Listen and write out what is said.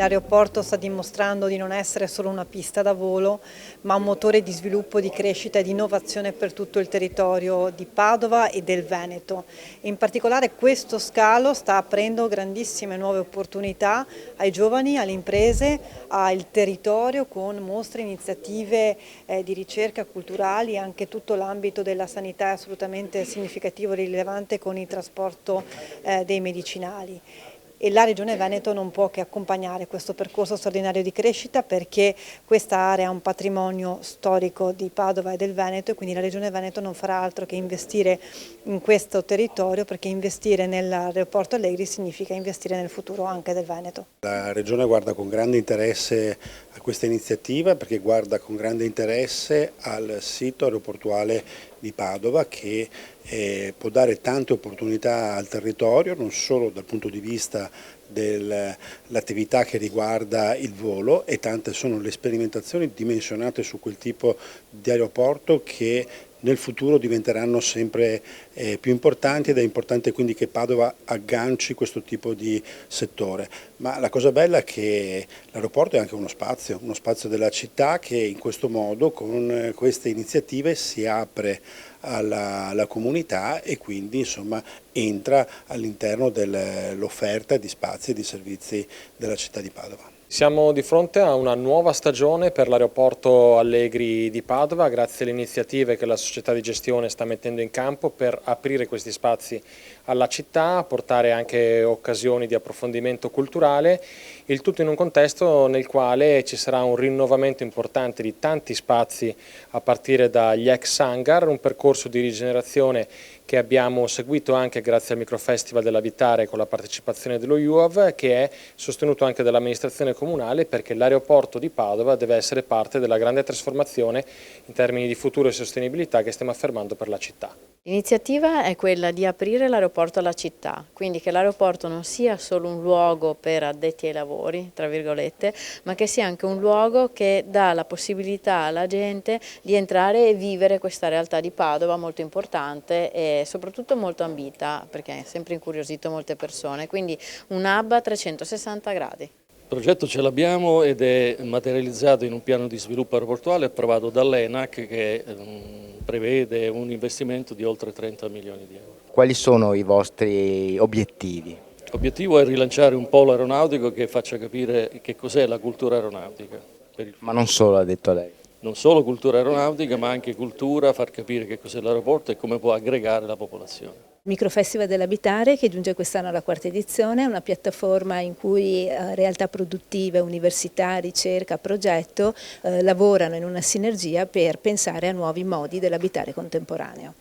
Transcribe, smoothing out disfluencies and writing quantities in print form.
L'aeroporto sta dimostrando di non essere solo una pista da volo, ma un motore di sviluppo, di crescita e di innovazione per tutto il territorio di Padova e del Veneto. In particolare questo scalo sta aprendo grandissime nuove opportunità ai giovani, alle imprese, al territorio con mostre, iniziative di ricerca culturali, anche tutto l'ambito della sanità è assolutamente significativo e rilevante con il trasporto dei medicinali. E la Regione Veneto non può che accompagnare questo percorso straordinario di crescita perché questa area ha un patrimonio storico di Padova e del Veneto e quindi la Regione Veneto non farà altro che investire in questo territorio perché investire nell'aeroporto Allegri significa investire nel futuro anche del Veneto. La Regione guarda con grande interesse a questa iniziativa perché guarda con grande interesse al sito aeroportuale di Padova che può dare tante opportunità al territorio, non solo dal punto di vista dell'attività che riguarda il volo, e tante sono le sperimentazioni dimensionate su quel tipo di aeroporto che nel futuro diventeranno sempre più importanti ed è importante quindi che Padova agganci questo tipo di settore. Ma la cosa bella è che l'aeroporto è anche uno spazio della città che in questo modo con queste iniziative si apre alla comunità e quindi insomma entra all'interno dell'offerta di spazi e di servizi della città di Padova. Siamo di fronte a una nuova stagione per l'aeroporto Allegri di Padova, grazie alle iniziative che la società di gestione sta mettendo in campo per aprire questi spazi alla città, portare anche occasioni di approfondimento culturale, il tutto in un contesto nel quale ci sarà un rinnovamento importante di tanti spazi a partire dagli ex hangar, un percorso di rigenerazione che abbiamo seguito anche grazie al Microfestival della Vitare con la partecipazione dello UAV, che è sostenuto anche dall'amministrazione comunale perché l'aeroporto di Padova deve essere parte della grande trasformazione in termini di futuro e sostenibilità che stiamo affermando per la città. L'iniziativa è quella di aprire l'aeroporto alla città, quindi che l'aeroporto non sia solo un luogo per addetti ai lavori, tra virgolette, ma che sia anche un luogo che dà la possibilità alla gente di entrare e vivere questa realtà di Padova molto importante e soprattutto molto ambita, perché ha sempre incuriosito molte persone, quindi un hub a 360 gradi. Il progetto ce l'abbiamo ed è materializzato in un piano di sviluppo aeroportuale approvato dall'ENAC che prevede un investimento di oltre 30 milioni di euro. Quali sono i vostri obiettivi? L'obiettivo è rilanciare un polo aeronautico che faccia capire che cos'è la cultura aeronautica. Ma non solo, ha detto lei. Non solo cultura aeronautica ma anche cultura, far capire che cos'è l'aeroporto e come può aggregare la popolazione. Microfestival dell'Abitare che giunge quest'anno alla quarta edizione, è una piattaforma in cui realtà produttive, università, ricerca, progetto lavorano in una sinergia per pensare a nuovi modi dell'abitare contemporaneo.